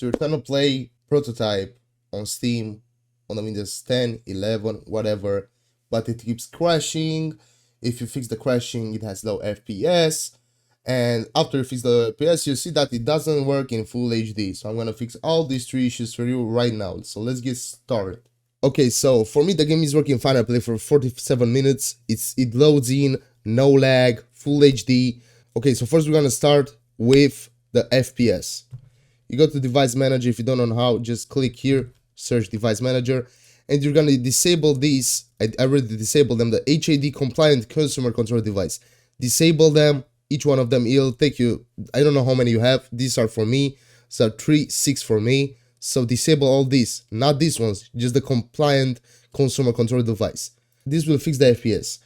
So you're trying to play Prototype on Steam on the Windows 10, 11, whatever, but it keeps crashing. If you fix the crashing, it has low FPS. And after you fix the FPS, you see that it doesn't work in full HD. So I'm gonna fix all these 3 issues for you right now. So let's get started. Okay, so for me the game is working fine. I play for 47 minutes. It loads in, no lag, full HD. Okay, so first we're gonna start with the FPS. You go to device manager. If you don't know how, just click here, search device manager, and you're gonna disable these. I already disabled them, the HAD compliant consumer control device. Disable them, each one of them. It'll take you, I don't know how many you have. These are for me, so 3, 6 for me. So disable all these, not these ones, just the compliant consumer control device. This will fix the FPS.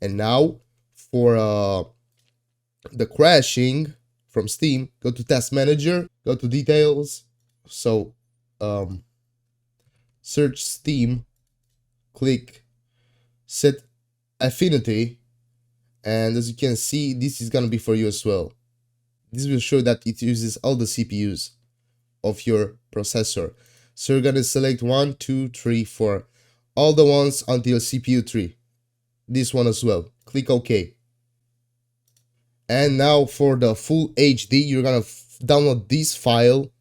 And now for the crashing from Steam, go to task manager, go to details. So search Steam, click set affinity, and as you can see, this is gonna be for you as well. This will show that it uses all the CPUs of your processor. So you're gonna select 1, 2, 3, 4, all the ones until CPU 3. This one as well. Click OK. And now for the full HD, you're gonna download this file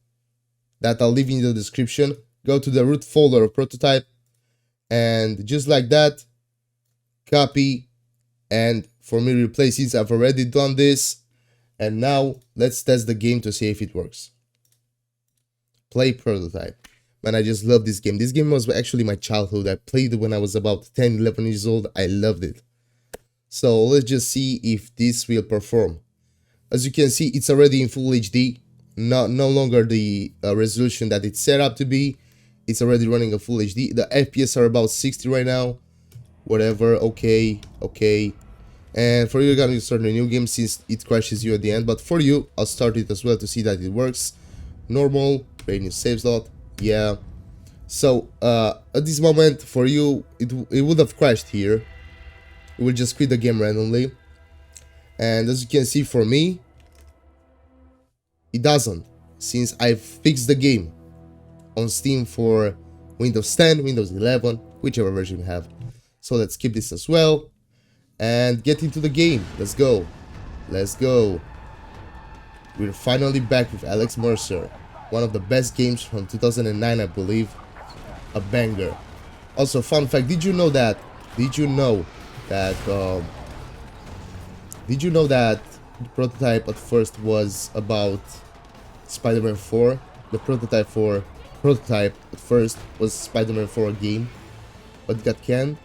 that I'll leave in the description. Go to the root folder of Prototype, and just like that, copy, and for me replace it. I've already done this. And now let's test the game to see if it works. Play Prototype. Man, I just love this game. This game was actually my childhood. I played it when I was about 10, 11 years old. I loved it. So let's just see if this will perform. As you can see, it's already in full HD. No longer the resolution that it's set up to be. It's already running a full HD. The FPS are about 60 right now. Whatever. Okay. And for you, you're gonna start a new game since it crashes you at the end. But for you, I'll start it as well to see that it works. Normal. Create new save slot. Yeah. So at this moment for you, it would have crashed here. It will just quit the game randomly. And as you can see, for me, it doesn't, since I've fixed the game on Steam for Windows 10, Windows 11, whichever version you have. So let's skip this as well and get into the game. Let's go. We're finally back with Alex Mercer. One of the best games from 2009, I believe. A banger. Also, fun fact, did you know that the Prototype at first was about Spider-Man 4? The prototype for Prototype at first was Spider-Man 4 game, but it got canned.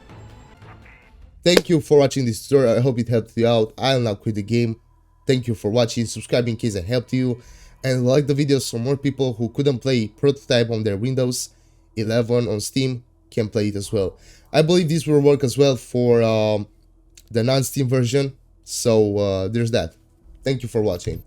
Thank you for watching this tutorial. I hope it helped you out. I'll now quit the game. Thank you for watching. Subscribe in case I helped you, and like the video so more people who couldn't play Prototype on their Windows 11 on Steam can play it as well. I believe this will work as well for the non-Steam version. So there's that. Thank you for watching.